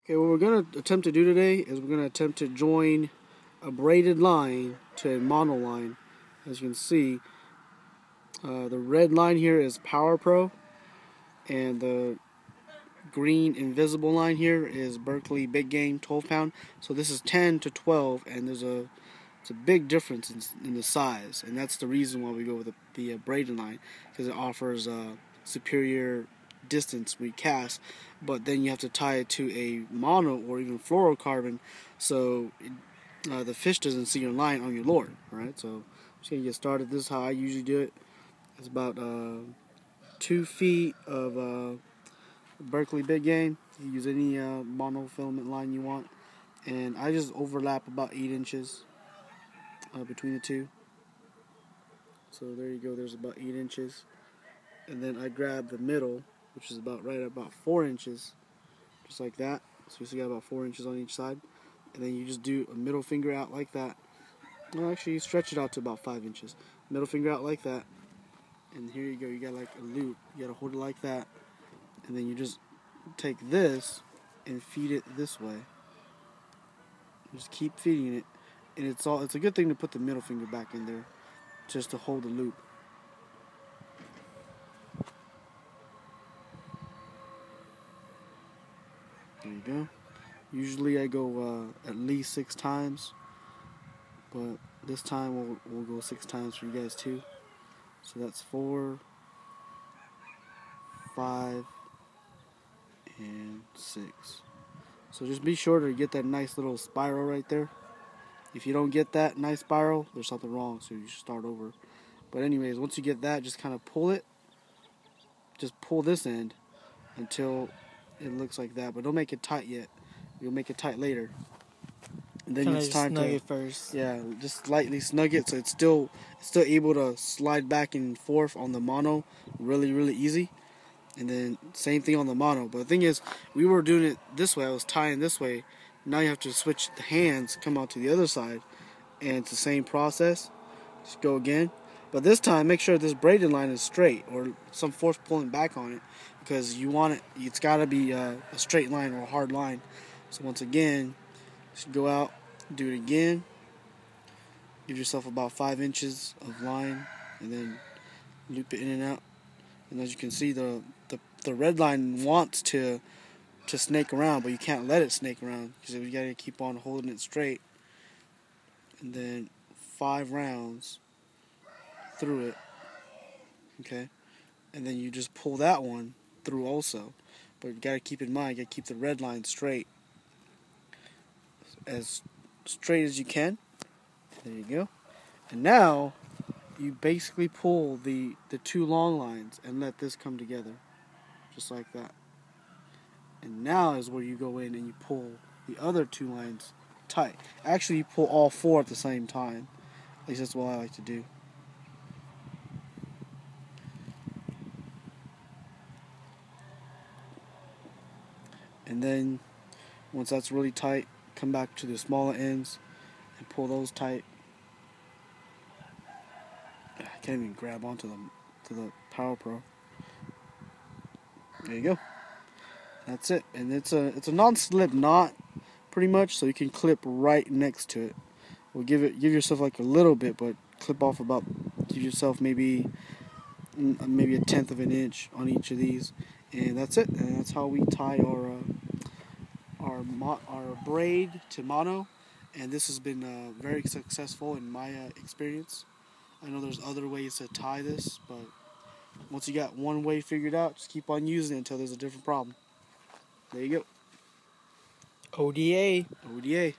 Okay, what we're going to attempt to do today is we're going to attempt to join a braided line to a mono line. As you can see, the red line here is Power Pro, and the green invisible line here is Berkley Big Game 12 pound. So this is 10 to 12, and it's a big difference in the size, and that's the reason why we go with the braided line, because it offers superior distance we cast, but then you have to tie it to a mono or even fluorocarbon, so the fish doesn't see your line on your lure. Alright, so I'm just gonna get started. This is how I usually do it. It's about 2 feet of Berkley Big Game. You use any mono-filament line you want, and I just overlap about 8 inches between the two. So there you go, there's about 8 inches. And then I grab the middle, which is about right at about 4 inches, just like that. So you see, got about 4 inches on each side. And then you just do a middle finger out like that. No, actually, you stretch it out to about 5 inches. Middle finger out like that. And here you go, you got like a loop. You gotta hold it like that. And then you just take this and feed it this way. Just keep feeding it. And it's a good thing to put the middle finger back in there, just to hold the loop. There you go. Usually I go at least 6 times, but this time we'll go 6 times for you guys too. So that's 4, 5, and 6. So just be sure to get that nice little spiral right there. If you don't get that nice spiral, there's something wrong, so you should start over. But anyways, once you get that, just kind of pull it. Just pull this end until it looks like that, but don't make it tight yet. You'll make it tight later. And then it's time to snug it first. Yeah, just lightly snug it so it's still able to slide back and forth on the mono really easy. And then same thing on the mono. But the thing is, we were doing it this way. I was tying this way. Now you have to switch the hands, come out to the other side, and it's the same process. Just go again. But this time, make sure this braided line is straight, or some force pulling back on it, because you want it. It's got to be a straight line or a hard line. So once again, just go out, do it again. Give yourself about 5 inches of line, and then loop it in and out. And as you can see, the red line wants to snake around, but you can't let it snake around, because you got to keep on holding it straight. And then 5 rounds through it, okay, and then you just pull that one through also. But you got to keep in mind, you got to keep the red line straight, as straight as you can. There you go. And now you basically pull the 2 long lines and let this come together, just like that. And now is where you go in and you pull the other 2 lines tight. Actually, you pull all 4 at the same time. At least that's what I like to do. And then once that's really tight, come back to the smaller ends and pull those tight. I can't even grab onto the Power Pro. There you go. That's it. And it's a non-slip knot pretty much, so you can clip right next to it. Well, give yourself like a little bit, but clip off about, give yourself maybe a 1/10 of an inch on each of these, and that's it. And that's how we tie our braid to mono. And this has been very successful in my experience. I know there's other ways to tie this, but once you got one way figured out, just keep on using it until there's a different problem. There you go. ODA. ODA.